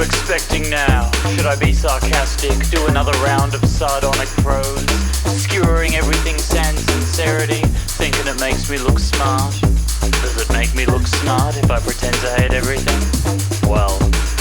expecting now? Should I be sarcastic, do another round of sardonic prose, skewering everything sans sincerity, thinking it makes me look smart? Does it make me look smart if I pretend to hate everything? Well,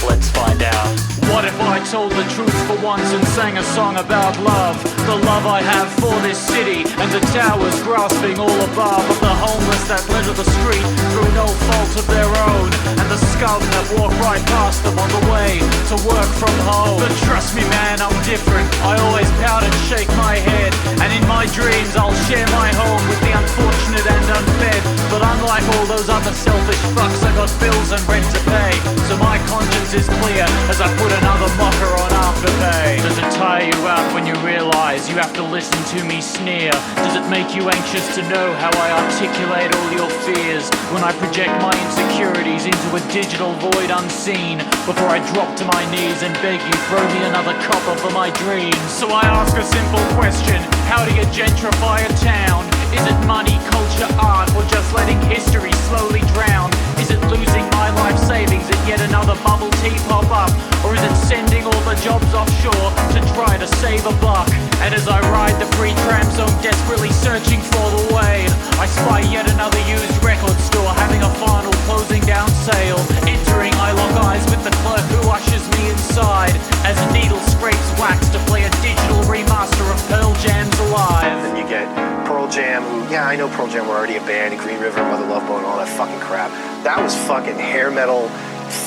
let's find out. What if I told the truth for once and sang a song about love? The love I have for this city and the towers grasping all above, of the homeless that litter the street through no fault of their own, and the scum that walk right past them on the way to work from home. But trust me man, I'm different. I always pout and shake my head, and in my dreams I'll share my home with the unfortunate and unfed. But unlike all those other selfish fucks, I got bills and rent to pay, so my conscience is clear as I put another mocker on Afterpay. Does it tire you out when you realize you have to listen to me sneer? Does it make you anxious to know how I articulate all your fears when I project my insecurities into a digital void unseen before I drop to my knees and beg you throw me another copper for my dreams? So I ask a simple question: how do you gentrify a town? Is it money, culture, art, or just letting history slowly drown? Is it losing my life savings at yet another bubble tea pop up? Or is it sending all the jobs offshore to try to save a buck? And as I ride the free tram zone desperately searching for the way, I spy yet another used record store having a final closing down sale. Entering, I lock eyes with the clerk who ushers me inside as a needle scrapes wax to play a digital remaster of Pearl Jam's Alive. And you get Pearl Jam, who, yeah, I know Pearl Jam were already a band, Green River, Mother Love Bone, all that fucking crap. That was fucking hair metal,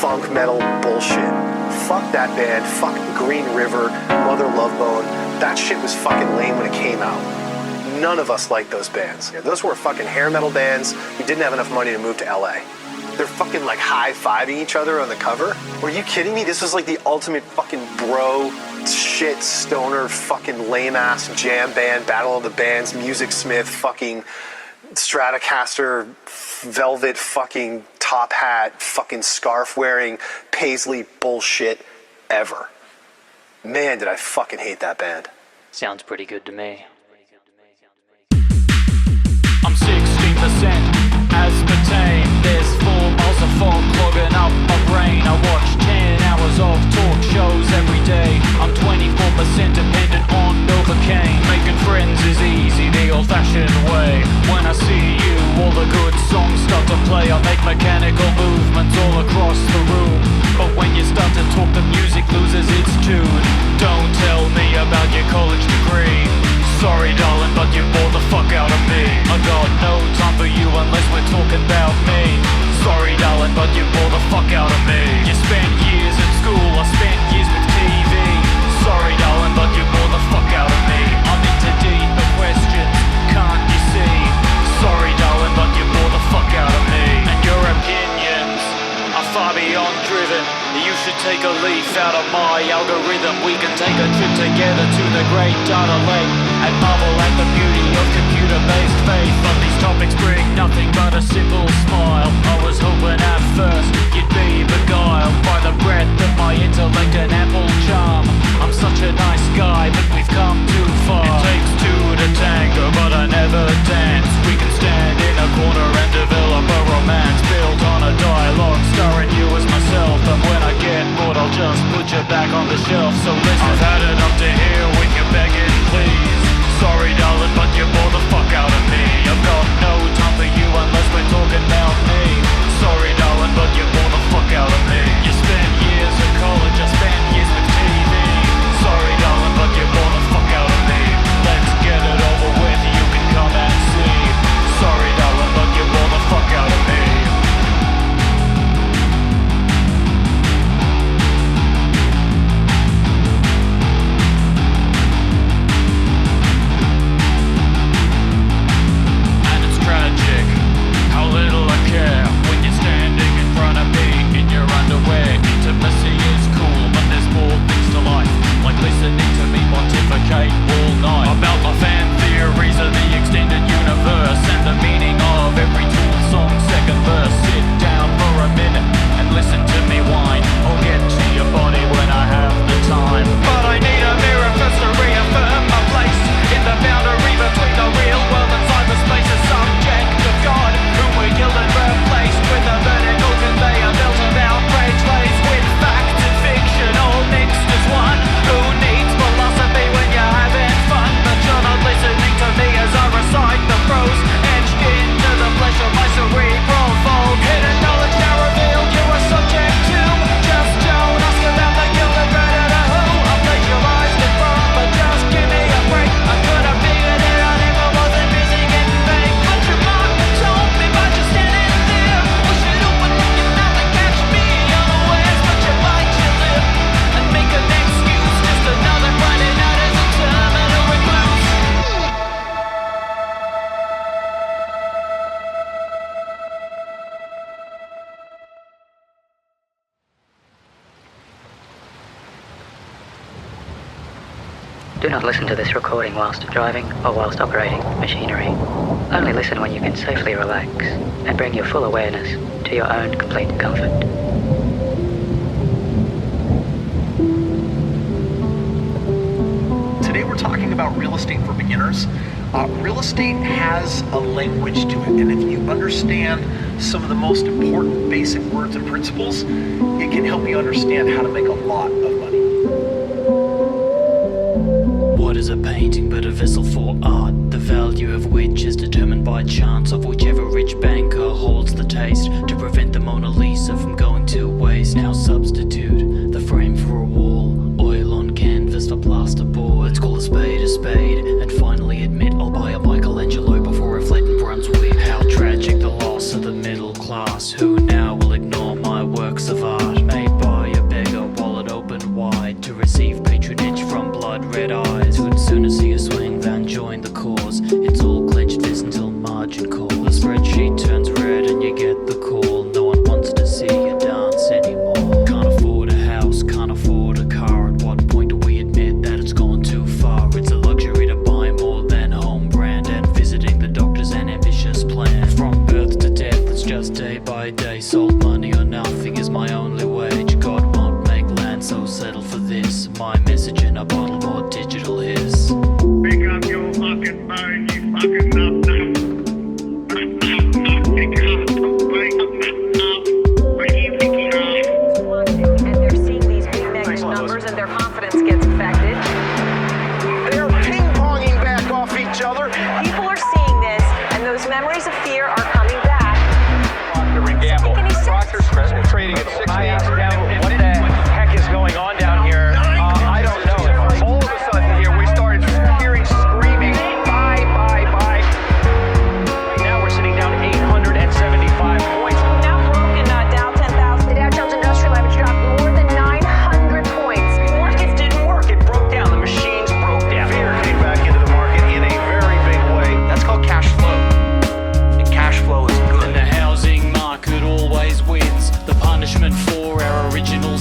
funk metal bullshit. Fuck that band, fuck Green River, Mother Love Bone. That shit was fucking lame when it came out. None of us liked those bands. Those were fucking hair metal bands who didn't have enough money to move to LA. They're fucking like high-fiving each other on the cover. Were you kidding me? This was like the ultimate fucking bro shit, stoner, fucking lame-ass jam band, Battle of the Bands, Music Smith, fucking Stratocaster, velvet fucking top hat, fucking scarf wearing, paisley bullshit ever. Man, did I fucking hate that band. Sounds pretty good to me. I'm 16% aspartame. There's 4 miles of fog clogging up my brain. I watch 10 hours of talk shows every day. I'm 24% dependent on Novocaine. Making friends is easy, the old-fashioned way. When I see you, all the good songs start to play. I make mechanical movements all across the room. But when you start to talk, the music loses its tune. Don't tell me about your college degree. Sorry darling, but you bore the fuck out of me. I got no time for you unless we're talking about me. Sorry darling, but you bore the fuck out of me. You spent years at school, I spent years with TV. Sorry darling, but you bore the fuck out of me. I'm into deeper questions, can't you see? Sorry darling, but you bore the fuck out of me. And your opinions are far beyond driven. You should take a leaf out of my algorithm. We can take a trip together to the great data lake and marvel at the beauty of computer-based faith. But these topics bring nothing but a simple smile. I was hoping at first you'd be beguiled by the breadth of my intellect and ample charm. I'm such a nice guy, but we've come too far. It takes 2 to tango, but I never dance. We can stand in a corner and develop a romance built on a dialogue starring you as myself. And when I get bored, I'll just put you back on the shelf. So listen, I've had it up to here with you begging, please. Sorry darling, but you Do not listen to this recording whilst driving or whilst operating machinery. Only listen when you can safely relax and bring your full awareness to your own complete comfort. Today we're talking about real estate for beginners. Real estate has a language to it, and if you understand some of the most important basic words and principles, it can help you understand how to make a lot of money. What is a painting but a vessel for art, the value of which is determined by chance, of whichever rich banker holds the taste to prevent the Mona Lisa from going to waste. Now substitute the frame for a wall, oil on canvas for plasterboard. Let's call a spade, and finally admit I'll buy a Michelangelo before a flat in Brunswick. How tragic the loss of the middle class, who now will ignore my works of art, made by a beggar, wallet open wide to receive patronage from blood-red eyes, who'd sooner see you swing than join the cause. It's all clenched fist until margin call. The spreadsheet turns red and you get the call. No one wants to see you dance anymore. Can't afford a house, can't afford a car. At what point do we admit that it's gone too far? It's a luxury to buy more than home brand, and visiting the doctors an ambitious plan. From birth to death, it's just day by day. Sold money or nothing is my only wage. God won't make land, so settle for this. My message in a bottle, more digital hiss. Pick up your fucking phone, you fucking nut. Pick it up, wake up, what are you picking up? And they're seeing these big negative numbers and their confidence gets affected. They're ping-ponging back off each other. People are seeing this, and those memories of fear are coming back. Procter and Gamble. Procter's trading at 60. What the heck is going on down here? I don't know. All of a sudden here, we started hearing screaming, buy. Right now we're sitting down 875 points. Now broken Dow 10,000. The Dow Jones Industrial Average dropped more than 900 points. The market didn't work. It broke down. The machines broke down. Fear came back into the market in a very big way. That's called cash flow. And cash flow is good. And the housing market always wins. The punishment for our original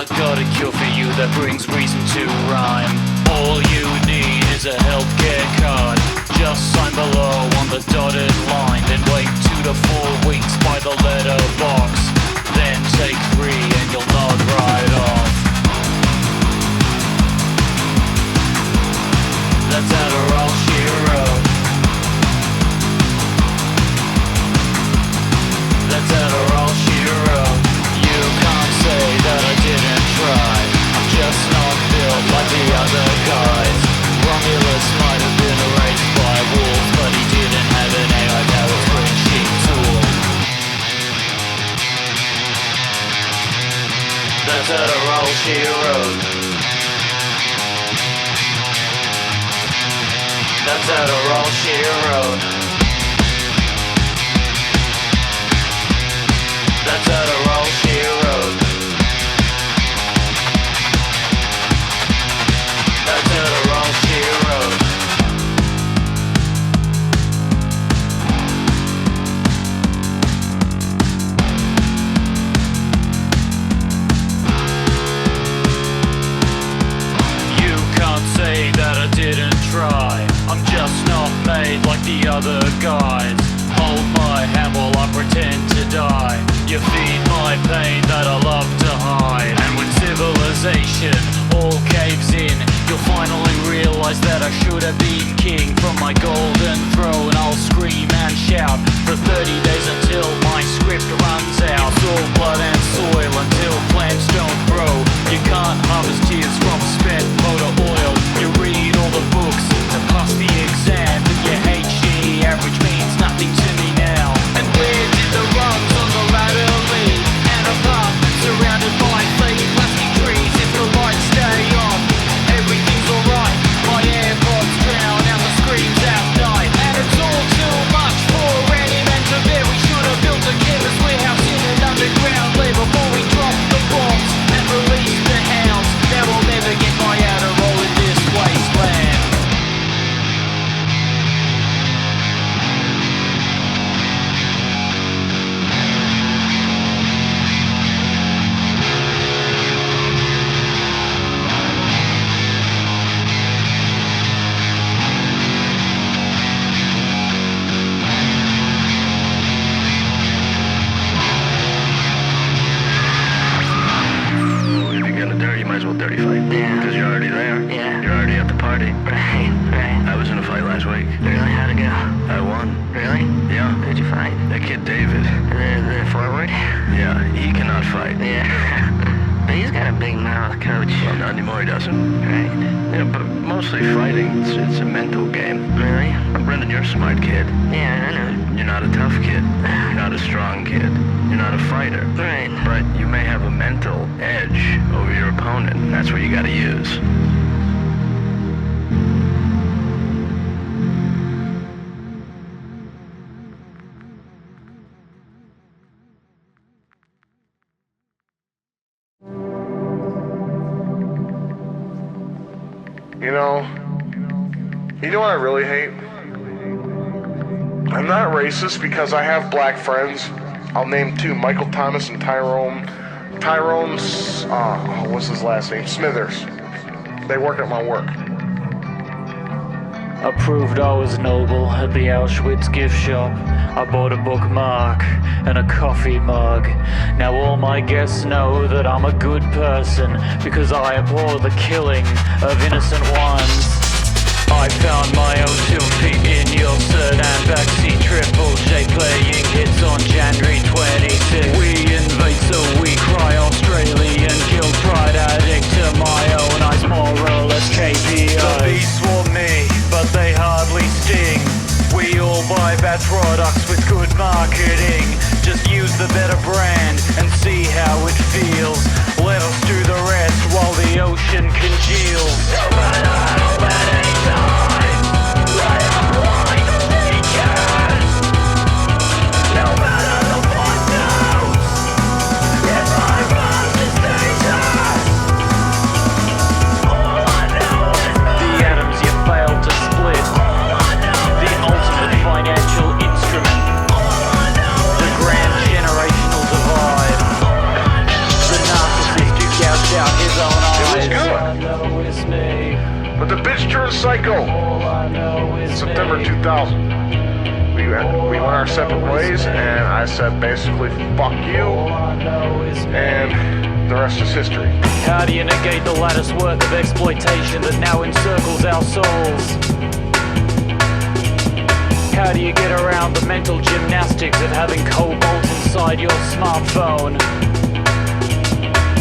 I got a cure for you that brings reason to rhyme. All you need is a healthcare card. Just sign below on the dotted line, then wait 2 to 4 weeks by the letter box. Then take 3 and you'll nod right off. That's Adderall she wrote. That's Adderall she wrote. You can't say that I didn't try. I'm just not built like the other guys. Romulus might have been erased by wolves, but he didn't have an AI-powered spreadsheet tool. That's Adderall she wrote. That's Adderall she wrote. That's Adderall she wrote. That's Adderall she wrote. You can't say that I didn't try. I'm just not made like the other guys. Hold my hand while I pretend to die. You feed my pain that I love to hide. And when civilization all caves in, you'll finally realize that I should have been king. From my golden throne I'll scream and shout for 30 days until my script runs out. It's all blood and soil until plants don't grow. You can't harvest tears from spent motor oil. You read all the books to pass the exam, but your HE average means nothing to me now. And where did the rungs on the ladder lead? And apartments surrounded by fake plastic trees. If the lights stay on, everything's alright. My AirPods drown out the screams at night. And it's all too much for any man to bear. We should have built a chemist warehouse in an underground lair before we dropped the bombs and released the hounds. Now I'll never get my Adderall in this wasteland. If you're gonna dirty, you might as well dirty fight. Yeah. Because you're already there. Yeah. You're already at the party. Right, right. I was in a fight last week. Really? How'd it go? I won. Really? Yeah. Who'd you fight? That kid David. The forward? Yeah, he cannot fight. Yeah. But he's got a big mouth, coach. Well, not anymore, he doesn't. Right. Yeah, but mostly fighting, it's a mental game. Really? Brendan, you're a smart kid. Yeah, I know. You're not a tough kid. You're not a strong kid. You're not a fighter. Right. But you may have a mental edge over your opponent. That's what you gotta use. You know what I really hate? I'm not racist because I have black friends. I'll name 2, Michael Thomas and Tyrone. Tyrone's, what's his last name? Smithers. They work at my work. I proved I was noble at the Auschwitz gift shop. I bought a bookmark and a coffee mug. Now all my guests know that I'm a good person because I abhor the killing of innocent ones. I found my own 2 feet in your sedan backseat, Triple J playing hits on January 26th. We invade so we cry, Australian guilt, pride addict to my own eyes, more or less KPI. The beasts swarm me, but they hardly sting. We all buy bad products with good marketing. Just use the better brand and see how it feels. Let us do the rest while the ocean congeals. No matter how many times I have lied to teachers, no matter the footnotes, if I must stay out his own eyes. It was good. But the bitch turned psycho. September 2000. We went our separate ways, and I said basically, fuck you, and the rest is history. How do you negate the lattice work of exploitation that now encircles our souls? How do you get around the mental gymnastics of having cobalt inside your smartphone?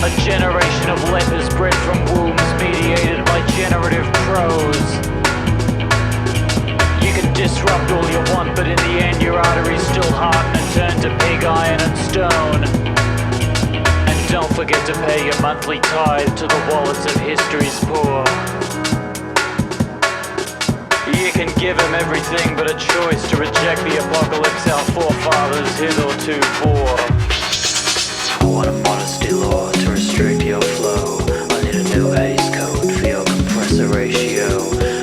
A generation of lepers bred from wombs mediated by generative prose. You can disrupt all you want, but in the end your arteries still harden and turn to pig iron and stone. And don't forget to pay your monthly tithe to the wallets of history's poor. You can give them everything but a choice to reject the apocalypse our forefathers hitherto bore. I want a modesty law to restrict your flow. I need a new haze code for your compressor ratio.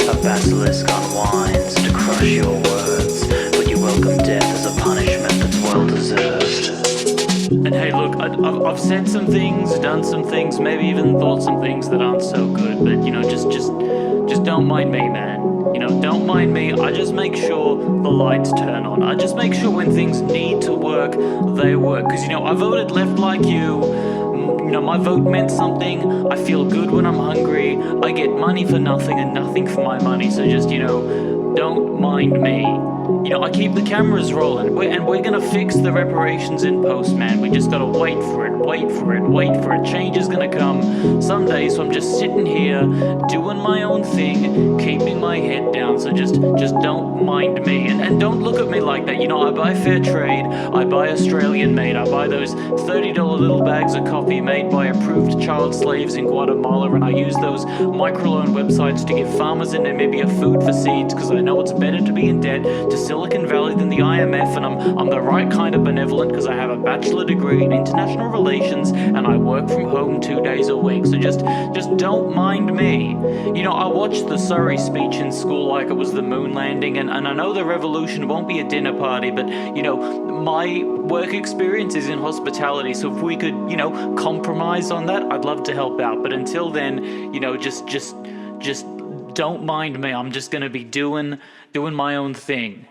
A basilisk unwinds to crush your words, but you welcome death as a punishment that's well deserved. And hey, look, I've said some things, done some things, maybe even thought some things that aren't so good, but you know, just don't mind me, man. You know, don't mind me. I just make sure the lights turn on. I just make sure when things need to work, they work. Because, you know, I voted left like you. You know, my vote meant something. I feel good when I'm hungry. I get money for nothing and nothing for my money. So just, you know, don't mind me. You know, I keep the cameras rolling. And we're gonna fix the reparations in post, man. We just gotta wait for it, wait for it, wait for it. Change is gonna come someday. So I'm just sitting here, doing my own thing, keeping my head down. So just don't mind me. And don't look at me like that. You know, I buy fair trade, I buy Australian made, I buy those $30 little bags of coffee made by approved child slaves in Guatemala, and I use those microloan websites to give farmers in Namibia food for seeds, because I know it's better to be in debt to Silicon Valley than the IMF, and I'm the right kind of benevolent because I have a bachelor degree in international relations and I work from home 2 days a week. So just don't mind me. You know, I watched the Surrey speech in school like it was the moon landing, and I know the revolution won't be a dinner party, but you know, my work experience is in hospitality, so if we could, you know, compromise on that, I'd love to help out. But until then, you know, just don't mind me. I'm just gonna be doing my own thing.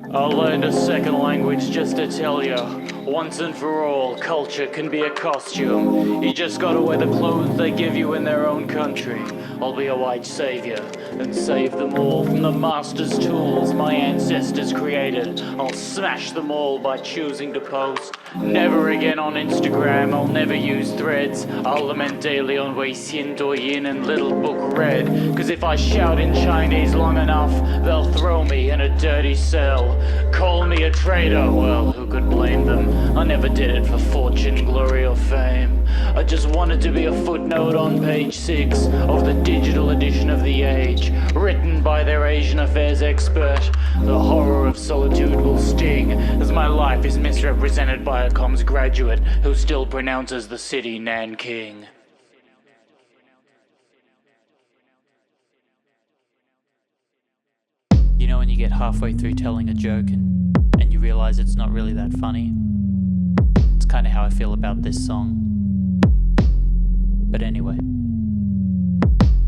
I learned a second language just to tell you, once and for all, culture can be a costume. You just gotta wear the clothes they give you in their own country. I'll be a white savior and save them all from the master's tools my ancestors created. I'll smash them all by choosing to post. Never again on Instagram, I'll never use threads. I'll lament daily on Weixin, Douyin and Little Book Red. Cause if I shout in Chinese long enough, they'll throw me in a dirty cell. Call me a traitor, well, who could blame them? I never did it for fortune, glory or fame. I just wanted to be a footnote on page 6 of the digital edition of The Age, written by their Asian affairs expert. The horror of solitude will sting, as my life is misrepresented by a comms graduate who still pronounces the city Nanking. You know when you get halfway through telling a joke and you realize it's not really that funny? It's kind of how I feel about this song. But anyway.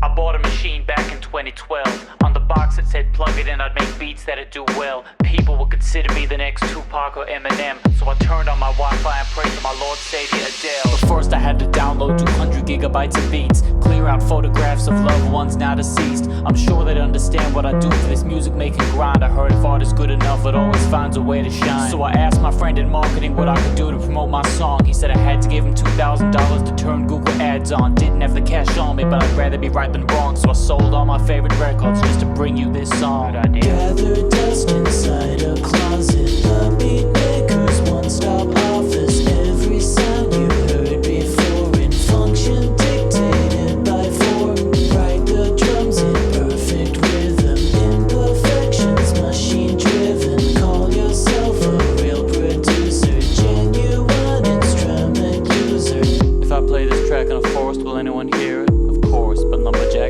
I bought a machine back in 2012. On the box it said plug it in, I'd make beats that'd do well. People would consider me the next Tupac or Eminem, so I turned on my Wi-Fi and prayed to my Lord Savior Adele. But first I had to download 200 gigabytes of beats, clear out photographs of loved ones now deceased. I'm sure they'd understand what I do for this music making grind. I heard if art is good enough, it always finds a way to shine. So I asked my friend in marketing what I could do to promote my song. He said I had to give him $2,000 to turn Google ads on. Didn't have the cash on me, but I'd rather be right than wrong, so I sold all my favorite records just to bring you this song. Good idea. Gather dust inside a closet. The beat maker's one-stop office. Every sound you heard before in function dictated by form. Write the drums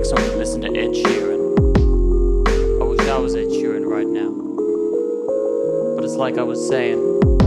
someone could listen to Ed Sheeran. I wish I was Ed Sheeran right now. But it's like I was saying.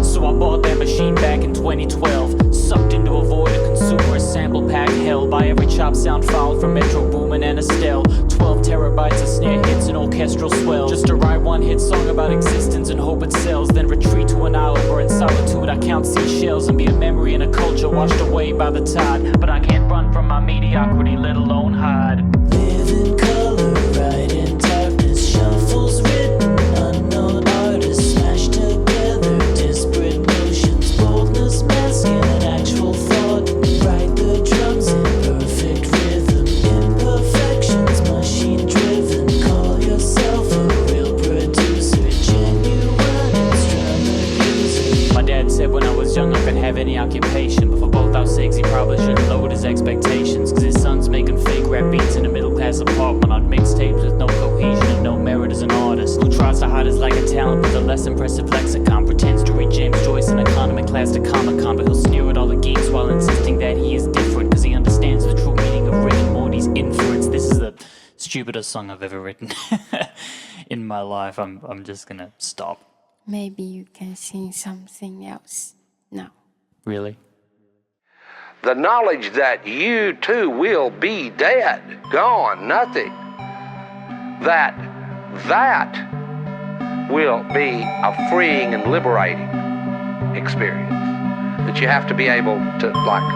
So I bought that machine back in 2012. Sucked into a void of consumerist sample pack hell by every chop sound file from Metro Boomin and Estelle. 12 terabytes of snare hits and orchestral swell. Just to write one hit song about existence and hope it sells. Then retreat to an island where in solitude I count seashells and be a memory in a culture washed away by the tide. But I can't run from my mediocrity, let alone hide. Live in color, right in darkness, shuffles written, unknown artists smashed together, disparate notions, boldness masking an actual thought. Write the drums in perfect rhythm, imperfections, machine driven. Call yourself a real producer, genuine instrument user. My dad said when I was young I could have any occupation, but for both our sakes he probably shouldn't lowered his expectations. Cause his son's making fake rap beats in a middle class apartment on mixtapes with no cohesion and no merit as an artist. Who tries to hide his lack of talent with a less impressive lexicon. Pretends to read James Joyce in economic class to Comic-Con, but he'll sneer at all the geeks while insisting that he is different. Cause he understands the true meaning of Rick and Morty's inference. This is the stupidest song I've ever written in my life. I'm just gonna stop. Maybe you can sing something else now. Really? The knowledge that you too will be dead, gone, nothing, that will be a freeing and liberating experience. That you have to be able to, like,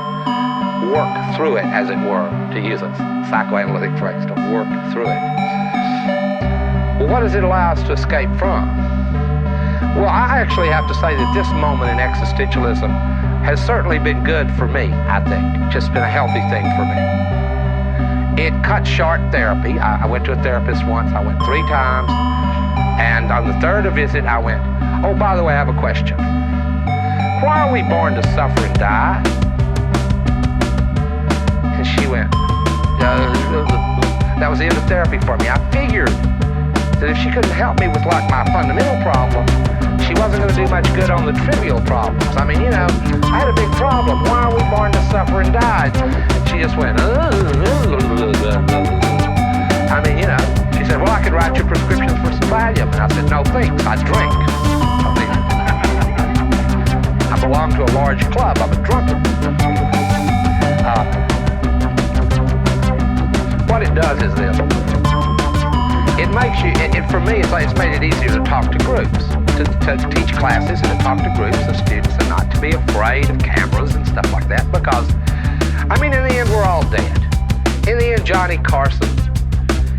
work through it, as it were, to use a psychoanalytic phrase, to work through it. Well, what does it allow us to escape from? Well, I actually have to say that this moment in existentialism has certainly been good for me, I think. Just been a healthy thing for me. It cut short therapy. I went to a therapist once. I went 3 times. And on the 3rd visit, I went, oh, by the way, I have a question. Why are we born to suffer and die? And she went, that was the end of therapy for me. I figured that if she couldn't help me with, like, my fundamental problem, she wasn't going to do much good on the trivial problems. I mean, you know, I had a big problem. Why are we born to suffer and die? And she just went, I mean, you know, she said, well, I could write your prescriptions for some Valium. And I said, no thanks, I drink. I belong to a large club. I'm a drunkard. What it does is this. It makes you, for me, it's made it easier to talk to groups, to teach classes and to talk to groups of students and not to be afraid of cameras and stuff like that, because, I mean, in the end, we're all dead. In the end, Johnny Carson,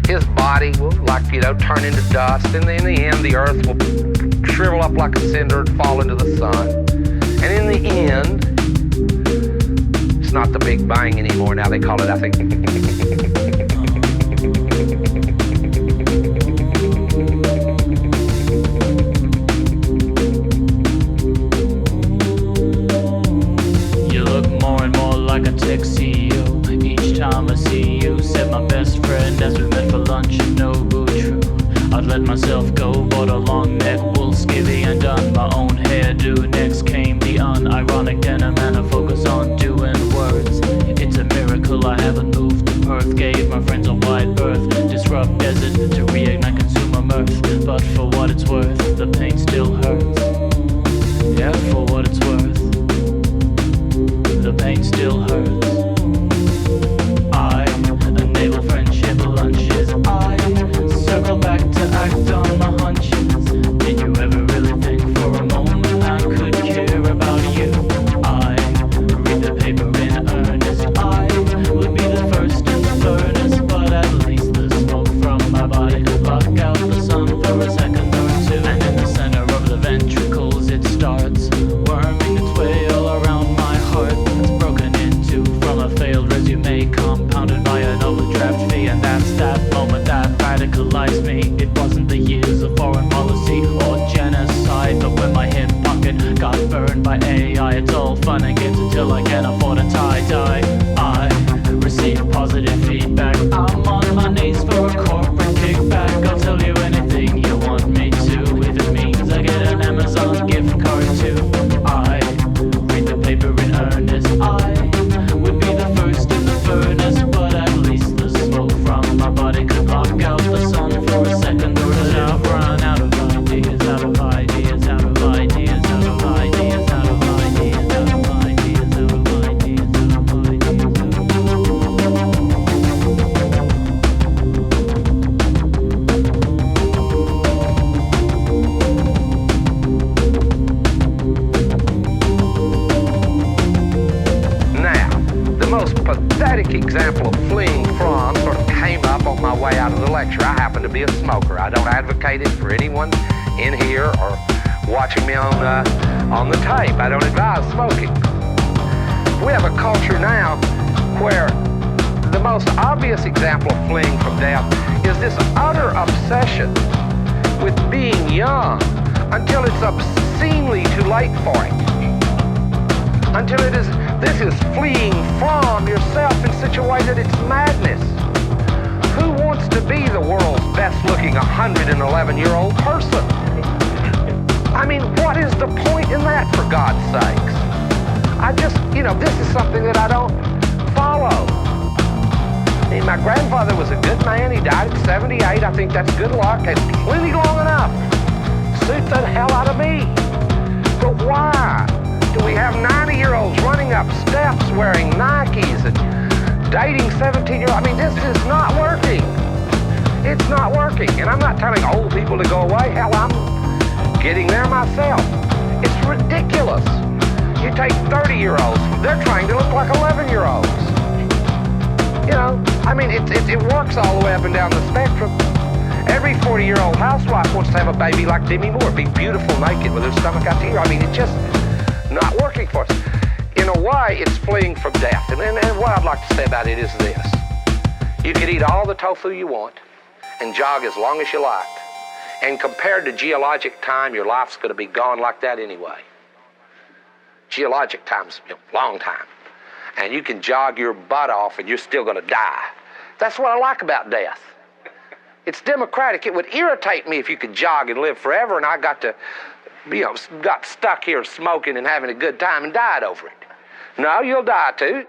his body will, like, you know, turn into dust, and in the end, the earth will shrivel up like a cinder and fall into the sun. And in the end, it's not the Big Bang anymore. Now they call it, I think, like a tech CEO. Each time I see you, said my best friend as we met for lunch in Nobu True. I'd let myself go, bought a long neck wool skivvy and done my own hairdo. Next came the unironic denim and a focus on doing words. It's a miracle I haven't moved to Perth. Gave my friends a wide berth. Disrupt desert to reignite consumer mirth. But for what it's worth, the pain still hurts. Yeah, for what it's worth, the pain still hurts. I enable friendship lunches. I circle back to act on my hunch. out of the lecture. I happen to be a smoker. I don't advocate it for anyone in here or watching me on the tape. I don't advise smoking. We have a culture now where the most obvious example of fleeing from death is this utter obsession with being young until it's obscenely too late for it. Until this is fleeing from yourself in such a way that it's madness. Who wants to be the world's best looking 111-year-old person? I mean, what is the point in that, for God's sakes? I just, this is something that I don't follow. I mean, my grandfather was a good man. He died at 78. I think that's good luck and plenty long enough. Suit the hell out of me. But why do we have 90-year-olds running up steps wearing Nikes and dating 17-year-olds? I mean, this is not working. It's not working. And I'm not telling old people to go away. Hell, I'm getting there myself. It's ridiculous. You take 30-year-olds, they're trying to look like 11-year-olds. I mean, it works all the way up and down the spectrum. Every 40-year-old housewife wants to have a baby like Demi Moore, be beautiful naked with her stomach out to here. I mean, it's just not working for us. In a way, it's fleeing from death. And what I'd like to say about it is this. You could eat all the tofu you want and jog as long as you like. And compared to geologic time, your life's going to be gone like that anyway. Geologic time's a long time. And you can jog your butt off and you're still going to die. That's what I like about death. It's democratic. It would irritate me if you could jog and live forever and I got stuck here smoking and having a good time and died over it. No, you'll die too.